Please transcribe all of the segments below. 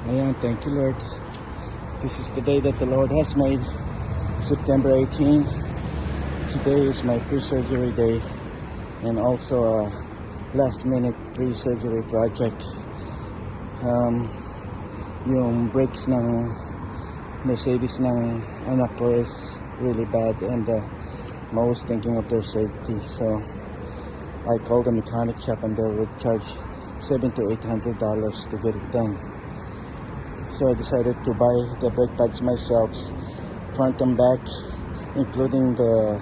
Ayan, thank you Lord. This is the day that the Lord has made. September 18. Today is my pre-surgery day and also a last minute pre-surgery project. Yung brakes ng Mercedes ng anak ko is really bad, and I'm always thinking of their safety. So I called the mechanic shop and they would charge $700 to $800 to get it done. So I decided to buy the brake pads myself, front and back, including the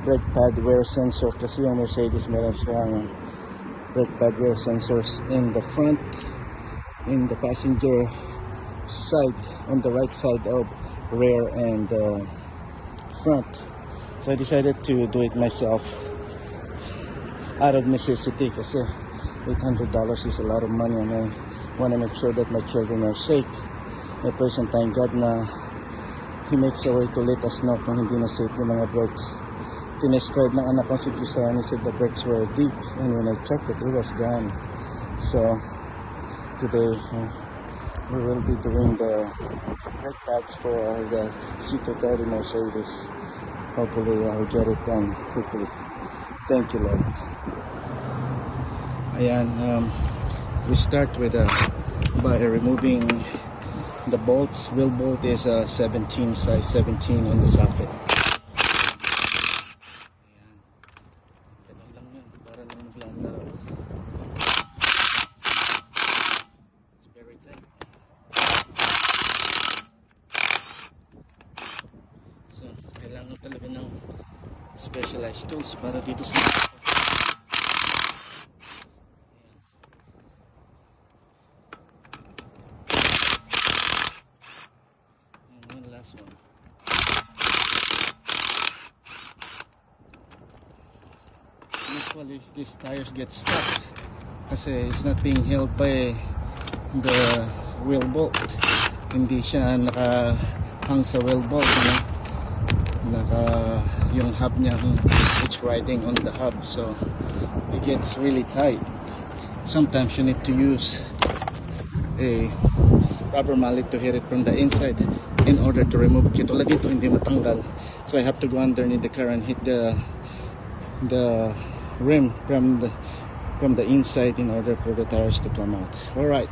brake pad wear sensor, kasi yung Mercedes meron siyang brake pad wear sensors in the front, in the passenger side, on the right side of rear and front. So I decided to do it myself out of necessity, kasi $800 is a lot of money and I want to make sure that my children are safe. I praise and thank God na He makes a way to let us know kung hindi na safe yung mga brakes. Tinescribe ng anak ko si Gisan, he said the brakes were deep, and when I checked it was gone. So today we will be doing the brake pads for the C230 Mercedes. Hopefully I'll get it done quickly. Thank you Lord. Ayan, we start with by removing the bolts. Wheel bolt is a 17, size 17 on the socket. Ayan, ganun lang yun, para lang maglalaro. It's very tight. So kailangan talaga ng specialized tools para dito sa last one. Usually these tires get stuck kasi it's not being held by the wheel bolt. Hindi siya nakahang sa wheel bolt, yung hub niya, it's riding on the hub, so it gets really tight. Sometimes you need to use a rubber mallet to hit it from the inside in order to remove it. Tulad dito hindi matanggal, so I have to go underneath the car and hit the rim from the inside in order for the tires to come out. Alright,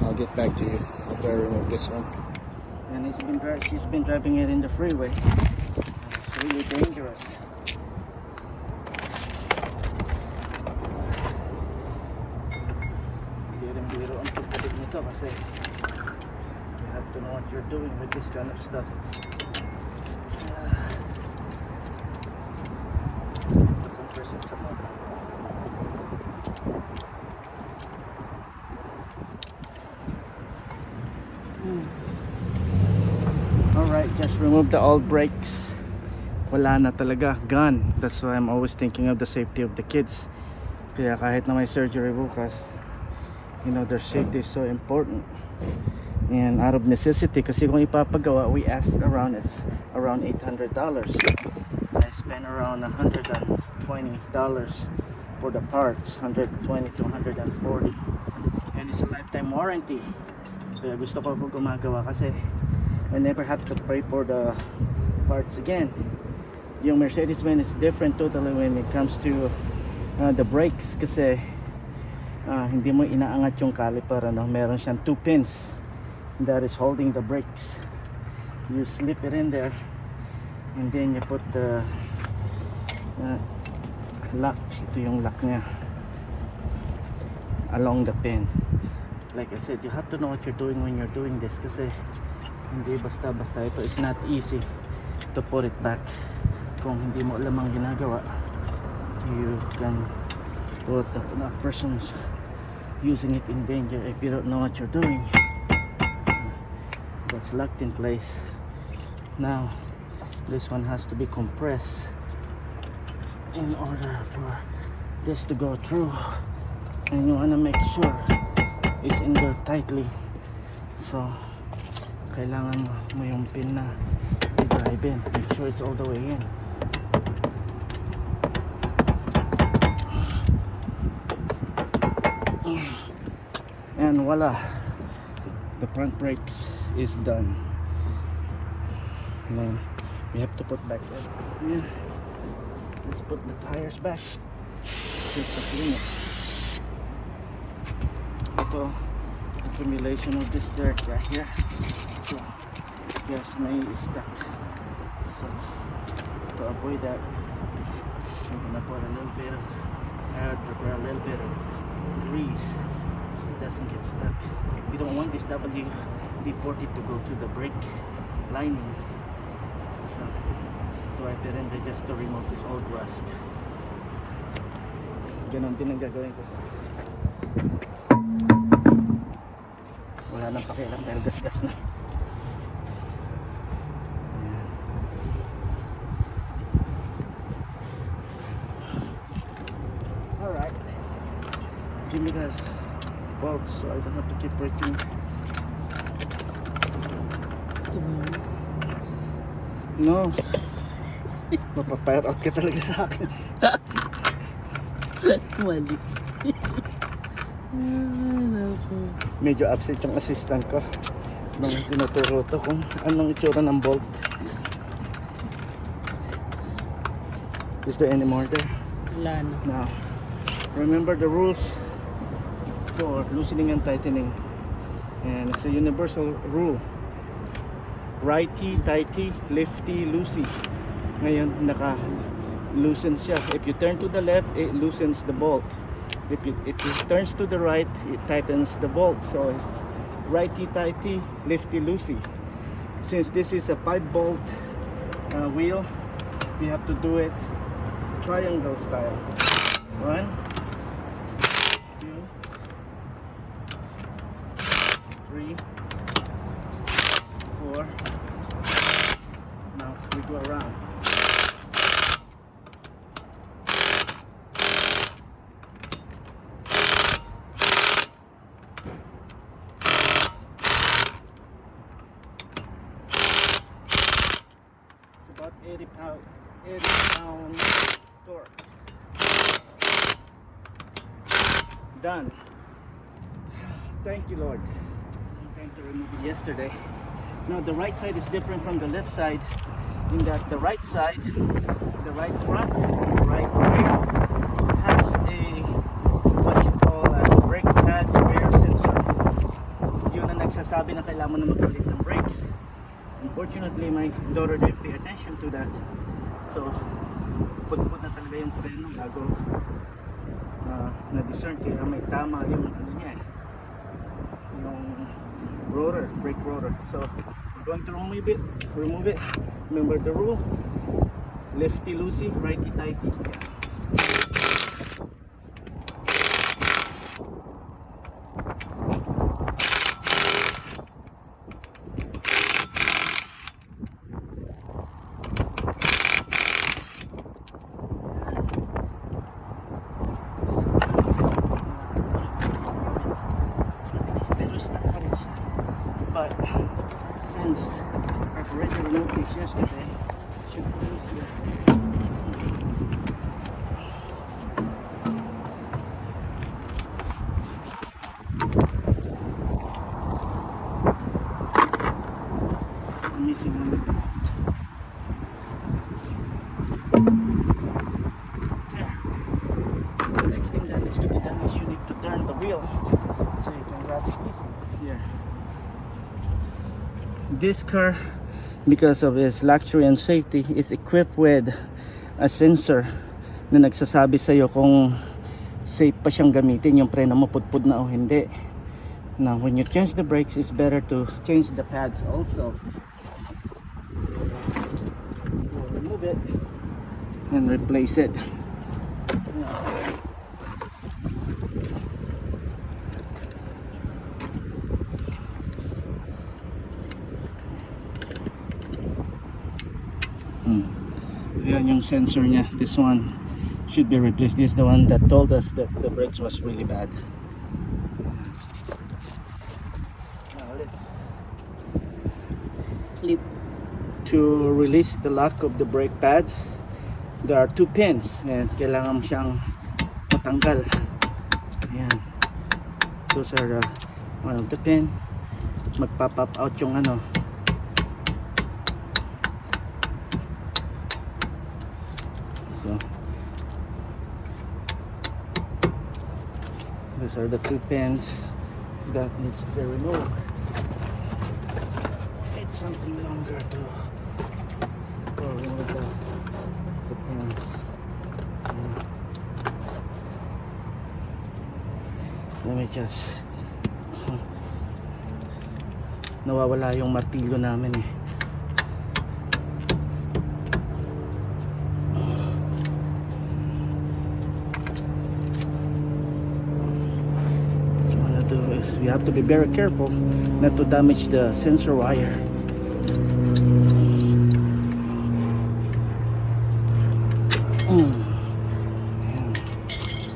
I'll get back to you after I remove this one. And she's been driving it in the freeway. It's really dangerous. Hindi rin biro ang pagkalig nito kasi you have to know what you're doing with this kind of stuff. Compress it some more. Alright, just remove the old brakes. Wala na talaga, gone. That's why I'm always thinking of the safety of the kids. Kaya kahit na may surgery bukas, you know, their safety is so important. And out of necessity, kasi kung ipapagawa, we asked around, it's around $800. I spent around $120 for the parts, $120 to $140, and it's a lifetime warranty. Kaya gusto ko gumagawa kasi I never have to pay for the parts again. Yung Mercedes Benz is different totally when it comes to the brakes, kasi hindi mo inaangat yung caliper, meron siyang 2 pins that is holding the brakes. You slip it in there and then you put the lock. Ito yung lock niya along the pin. Like I said, you have to know what you're doing when you're doing this, kasi hindi basta-basta ito. It's not easy to put it back. Kung hindi mo alam ang ginagawa, you can put the person's using it in danger if you don't know what you're doing. That's locked in place. Now this one has to be compressed in order for this to go through, and you want to make sure it's in there tightly. So kailangan mo yung pin na i-drive in, make sure it's all the way in. And voila, the front brakes is done. Now we have to put back in. Let's put the tires back. Just a limit. Ito, accumulation of this dirt right here. So yes, may stuck. So to avoid that, I'm gonna put a little bit of air, prepare a little bit of grease so it doesn't get stuck. We don't want this WD-40 to go to the brake lining. So wipe it in there just to remove this old rust. Ganon din ang gagawin ko sa wala nang pakialam dahil gas-gas na. Alright, give me that bolt so I don't have to keep breaking. No, mapapire out ka talaga sa akin. Mali. Medyo absent yung assistant ko nung tinuturo to kung anong itsura ng bolt. Is there any more there? Wala na. Now, remember the rules for loosening and tightening, and it's a universal rule: righty, tighty, lefty, loosey. Ngayon naka loosen siya. If you turn to the left, it loosens the bolt. If it turns to the right, it tightens the bolt. So it's righty tighty, lefty loosey. Since this is a 5-bolt wheel, we have to do it triangle style. 1, 2, 3, 4. Now we go around. About 80 pound torque. Done. Thank you, Lord. Time to remove it yesterday. Now the right side is different from the left side in that the right side, the right front, the right rear has a what you call a brake pad rear sensor. Yun ang nagsasabi na kailangan mo na magpalit ng brakes. Unfortunately, my daughter didn't pay attention to that. So, put na talaga yung preno bago na-discern kaya may tama yung ano niya yung rotor, brake rotor. So, we're going to remove it. Remember the rule: lefty loosey, righty tighty. But since I've already removed this yesterday, it should be easier. I'm missing one of the bolt. There. The next thing that needs to be done is you need to turn the wheel so you can grab it easily. Here. This car, because of its luxury and safety, is equipped with a sensor na nagsasabi sa iyo kung safe pa siyang gamitin, yung preno mo pudpud na o hindi. Now when you change the brakes, it's better to change the pads also. Remove it and replace it. Yan yung sensor niya. This one should be replaced. This is the one that told us that the brakes was really bad. Now let's Clip. to release the lock of the brake pads. There are 2 pins and kailangan mo siyang matanggal. Ayan. Those are one of the pin. magpa-pop out yung ano. So these are the two pins that needs to be removed. It's something longer to remove the pins. Let me just nawawala yung martilyo namin eh. What you wanna do is we have to be very careful not to damage the sensor wire.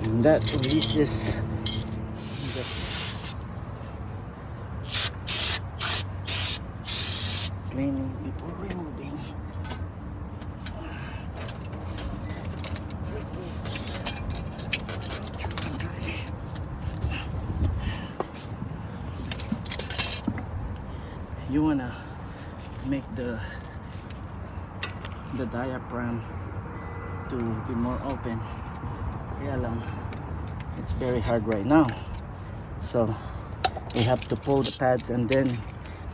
And that releases cleaning before removing. You wanna make the diaphragm to be more open. Kaya lang, it's very hard right now. So we have to pull the pads and then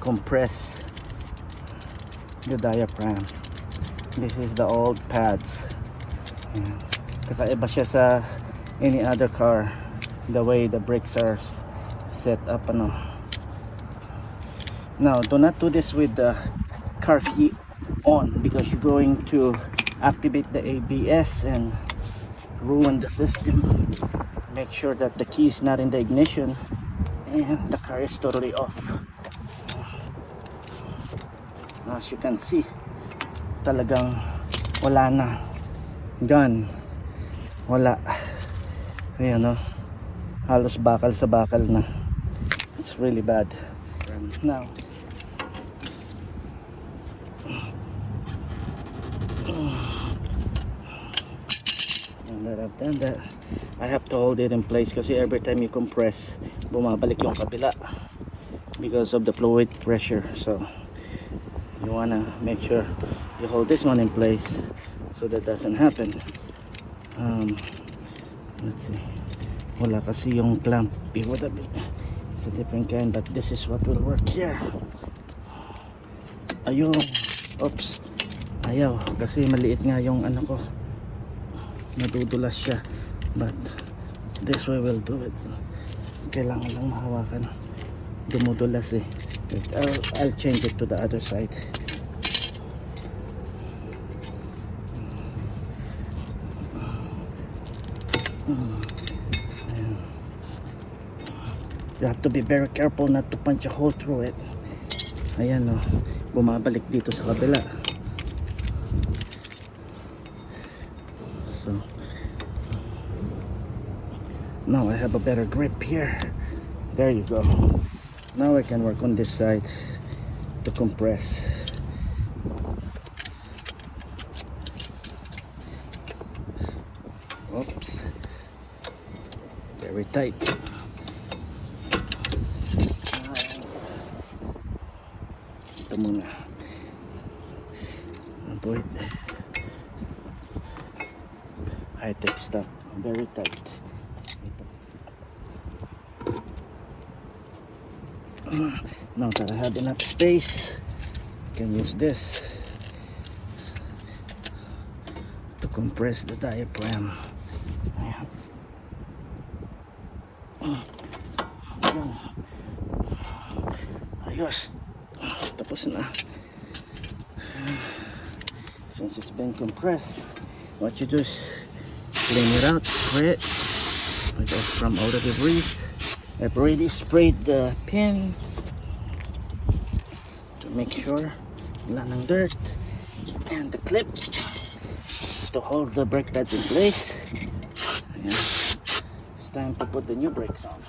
compress the diaphragm. This is the old pads. Kakaiba siya sa any other car, the way the brakes are set up ano. Now do not do this with the car key on, because you're going to activate the ABS and ruin the system. Make sure that the key is not in the ignition and the car is totally off. As you can see, talagang wala na. Gun, wala. Ayan o, halos bakal sa bakal na. It's really bad. Now and that I've done that, I have to hold it in place kasi every time you compress, bumabalik yung kabila because of the fluid pressure. So you wanna make sure you hold this one in place so that doesn't happen. Let's see, wala kasi yung clamp. It's a different kind, but this is what will work here. Ayun, oops, ayaw kasi maliit nga yung ano ko, nadudulas siya, but this way will do it. Kailangan lang mahawakan, dumudulas eh. I'll change it to the other side. You have to be very careful not to punch a hole through it. Ayan o, bumabalik dito sa kabila. So now I have a better grip here. There you go. Now I can work on this side to compress. Oops, very tight. Ito muna. Avoid high-tech stuff. Very tight. Ito. Now that I have enough space, I can use this to compress the diaphragm. Ayan. Ayos. Tapos na. Since it's been compressed, what you do is clean it out, spray it just from all the debris. I've already sprayed the pin to make sure wala ng dirt, and the clip to hold the brake pads in place. Ayan. It's time to put the new brakes on.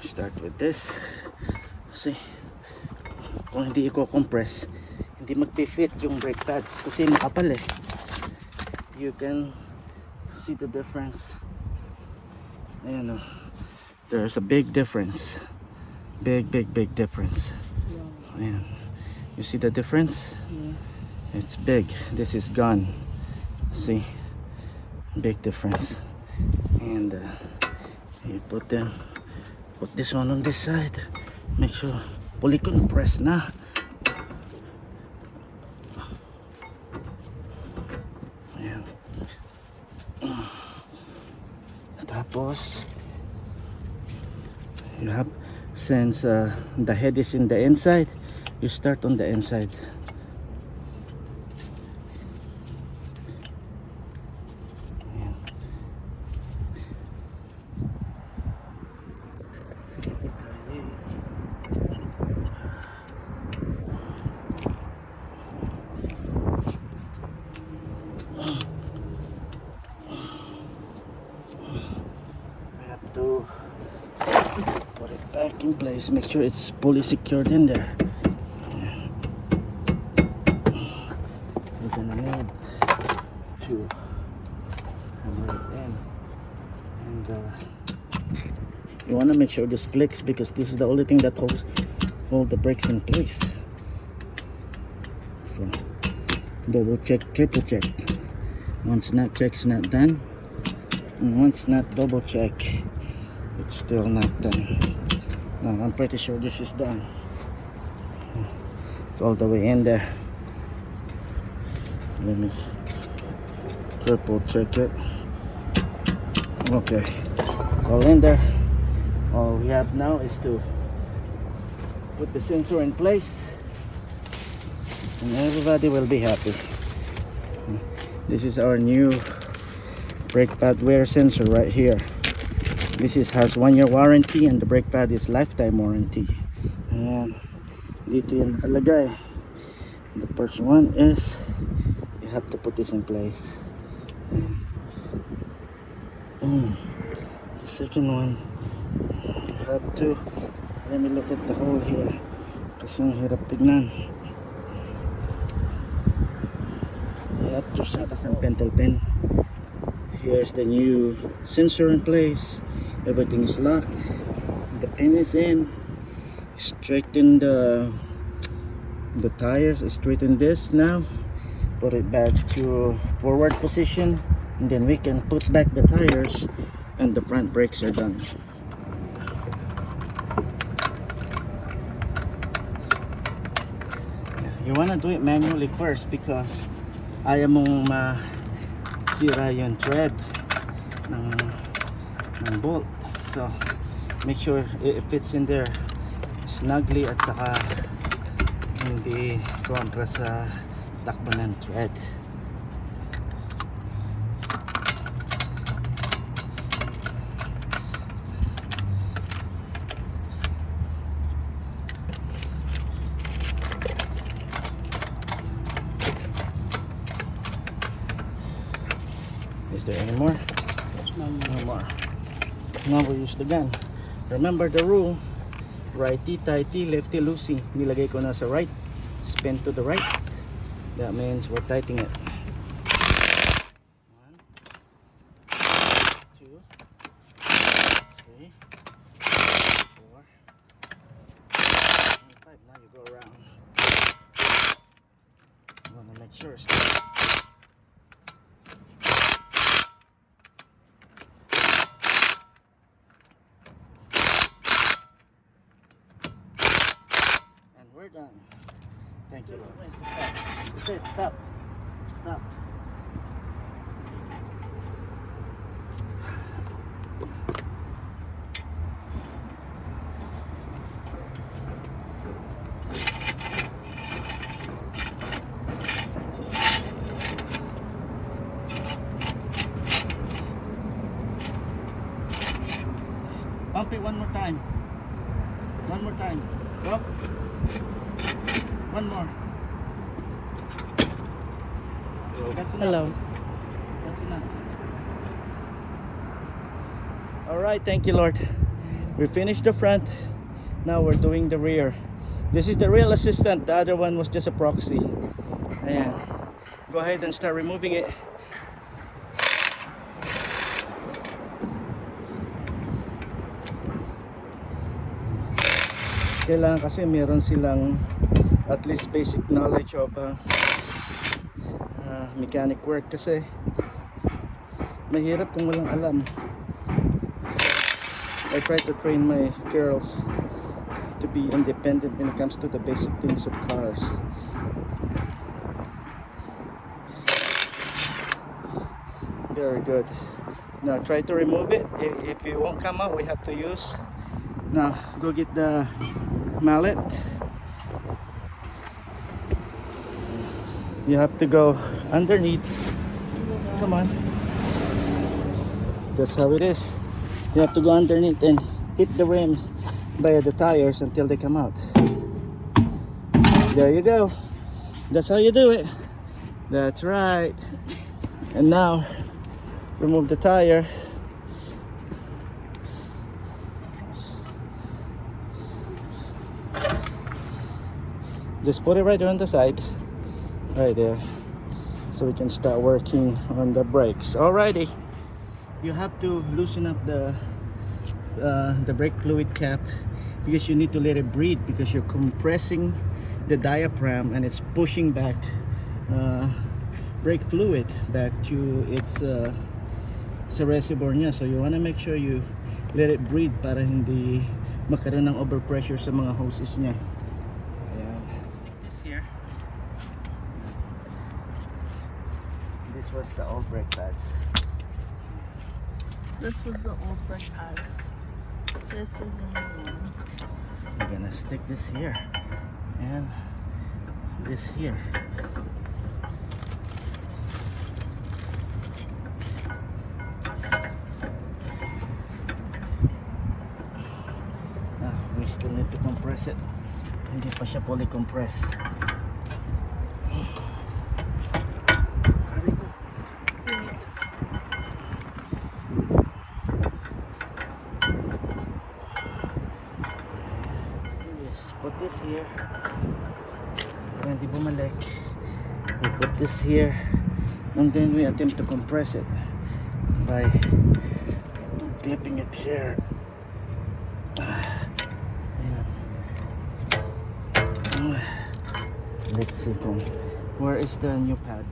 Start with this kasi kung hindi i-compress, hindi magpi-fit yung brake pads kasi makapal eh. You can see the difference Ayan, oh. There's a big difference. Big difference. Ayan. You see the difference? It's big. This is gone. See? Big difference. And you put this one on this side. Make sure fully compressed na. Ayan. Tapos you have, since the head is in the inside, you start on the inside. Ayan. We have to put it back in place, make sure it's fully secured in there. You're gonna need to hammer it in, and you wanna make sure this clicks, because this is the only thing that hold the brakes in place. So double check, triple check. Once not check's not done, and once not double check, it's still not done. Now I'm pretty sure this is done. It's all the way in there. Let me triple check it. Okay, it's all in there. All we have now is to put the sensor in place, and everybody will be happy. This is our new brake pad wear sensor right here. This has 1 year warranty, and the brake pad is lifetime warranty. And dito yan nakalagay. The first one is you have to put this in place. The second one, you have to, let me look at the hole here kasi ang hirap tignan. You have to set some pentel pen. Here's the new sensor in place. Everything is locked. The pin is in. Straighten the tires. Straighten this now. Put it back to forward position, and then we can put back the tires, and the front brakes are done. You wanna do it manually first because ayaw mong masira yung thread ng bolt. So make sure it fits in there snugly at saka hindi kontra sa takbo ng thread. Is there any more? No more. Now we use the gun. Remember the rule: righty tighty, lefty loosey. Nilagay ko na sa right, spin to the right. That means we're tightening it. 1, 2, 3, 4, 5. Now you go around. You want to make sure it's we're done. Thank you. Stop. Stop. Pump it one more time. One more time. Up. One more. That's enough. Hello. That's enough. Alright, thank you, Lord. We finished the front. Now we're doing the rear. This is the real assistant. The other one was just a proxy. Ayan. Go ahead and start removing it. Kailangan kasi meron silang at least basic knowledge of mechanic work, kasi mahirap kung walang alam. So, I try to train my girls to be independent when it comes to the basic things of cars. Very good. Now try to remove it. If it won't come out, we have to use. Now go get the mallet. You have to go underneath. Come on. That's how it is. You have to go underneath and hit the rim by the tires until they come out. There you go. That's how you do it. That's right. And now remove the tire. Just put it right on the side, right there, so we can start working on the brakes. Alrighty, you have to loosen up the brake fluid cap, because you need to let it breathe, because you're compressing the diaphragm and it's pushing back brake fluid back to its sa reservoir niya. So you want to make sure you let it breathe para hindi magkaroon ng overpressure sa mga hoses niya. Ayan. Stick this here. This was the old brake pads. This was the old brake pads. This is a new one. We're gonna stick this here and this here. We still need to compress it. Hindi pa siya fully compressed. Put this here. Para hindi bumalik. We put this here, and then we attempt to compress it by clipping it here. Let's see where is the new pad.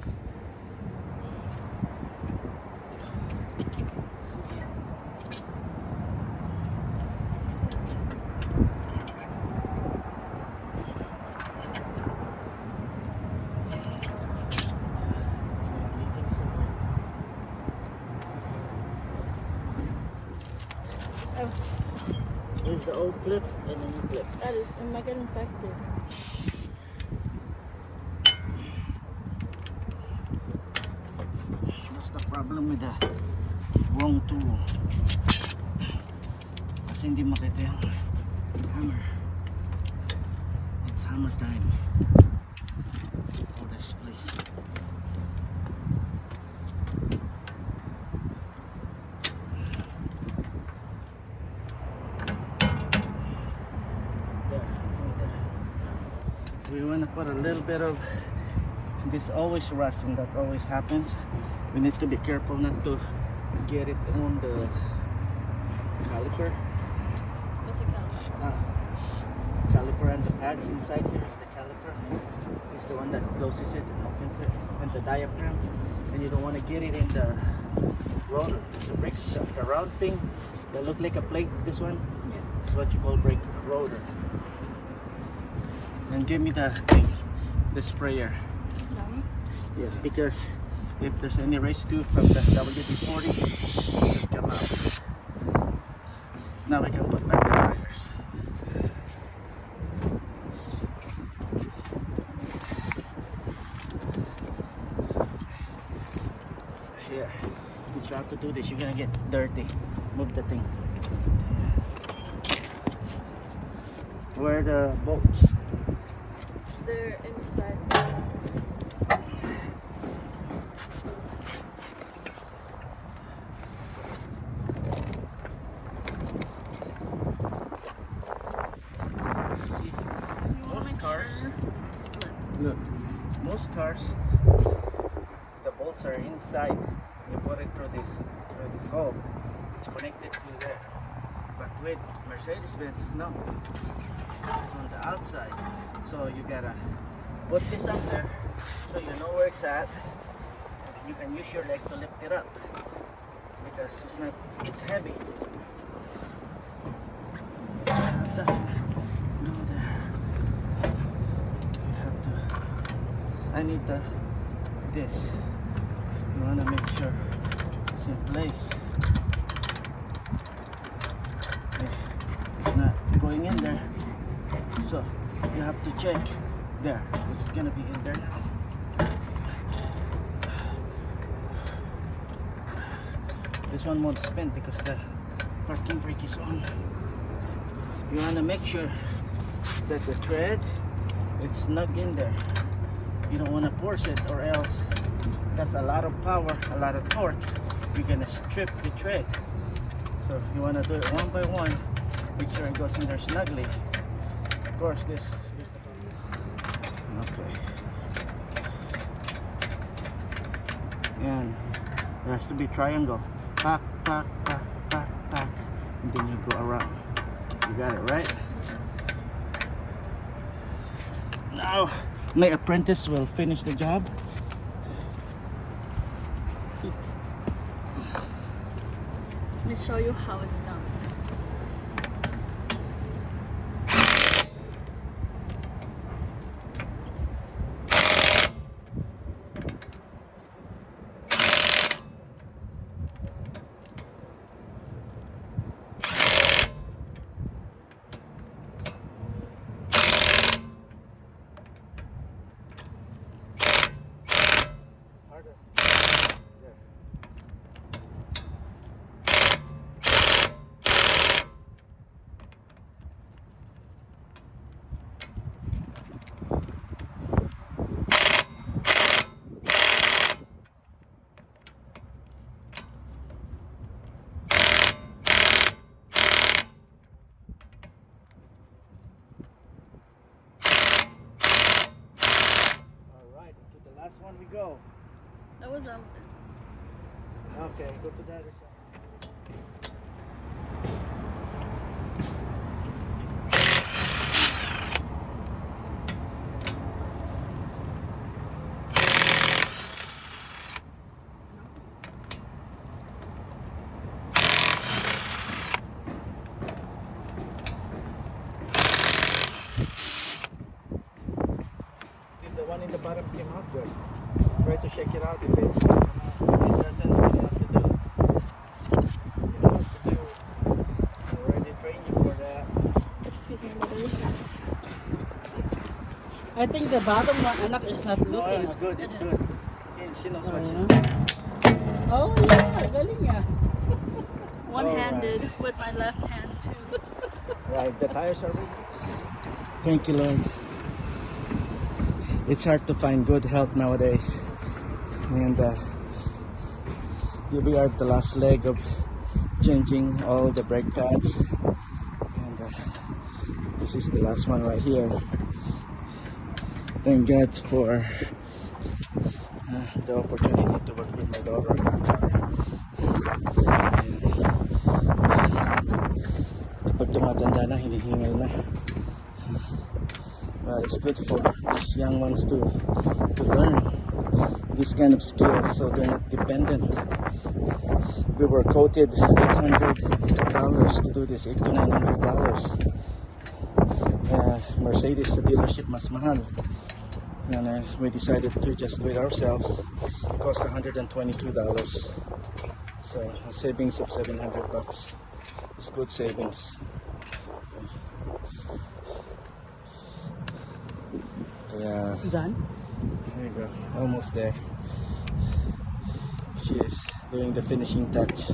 Here's the old clip and the new clip. That is, it might get infected. What's the problem with the wrong tool? Kasi hindi makita yung hammer. It's hammer time. Hold this, please. We want to put a little bit of this, always rust, and that always happens. We need to be careful not to get it on the caliper. What's a caliper? Caliper and the pads inside here is the caliper. It's the one that closes it and opens it, and the diaphragm. And you don't want to get it in the rotor, the brake, the round thing that look like a plate. This one is what you call brake rotor. And give me the thing, the sprayer. Yes, because if there's any residue from the WD-40, it will come out. Now we can put back the tires. Here, teach you how to do this. You're gonna get dirty. Move the thing. Where are the bolts? They're inside. See, most cars, look, most cars, the bolts are inside. You put it through this hole. It's connected to there. But with Mercedez Benz, no. It's on the outside. So you gotta put this up there so you know where it's at. You can use your leg to lift it up because it's heavy. It doesn't go there. You have to, I need this. You wanna make sure it's in place. Okay. It's not going in there. So you have to check there. It's gonna be in there now. This one won't spin because the parking brake is on. You want to make sure that the thread it's snug in there. You don't want to force it, or else that's a lot of power, a lot of torque. You're gonna strip the thread. So you want to do it one by one. Make sure it goes in there snugly. Of course, this. Okay. And it has to be triangle. Pack, pack, pack, pack, pack, and then you go around. You got it, right? Now, my apprentice will finish the job. Let me show you how it's done. Harder. There. Alright, to the last one we go. That was Okay, go to the other side. If the one in the bottom came out good, try to shake it out. If it doesn't, you have to do. You know what to do. I already trained you for that. excuse me, mother. I think the bottom one, anak, is not loose No, it's enough. good. It's It good. is. Yeah, she knows what she's Uh-huh. doing. Oh yeah, galing ah. One-handed with my left hand too. Right, the tires are ready. Thank you, Lord. It's hard to find good help nowadays. And here we are at the last leg of changing all the brake pads. And this is the last one right here. Thank God for the opportunity to work with my daughter in the car. Kapag tumatanda na, hinihingal na. It's good for these young ones to learn this kind of skills so they're not dependent. We were quoted $800 to do this, $800 to $900. Mercedes sa dealership mas mahal. And we decided to just do it ourselves. It cost $122. So a savings of $700. It's good savings. Yeah. It's done. There you go, almost there. She is doing the finishing touch.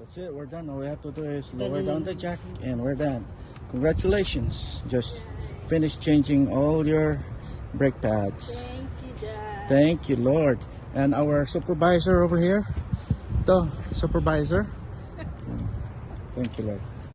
That's it. We're done. All we have to do is lower down the jack, and we're done. Congratulations. Just finished changing all your brake pads. Thank you, Dad. Thank you, Lord. And our supervisor over here. The supervisor. Thank you, Lord.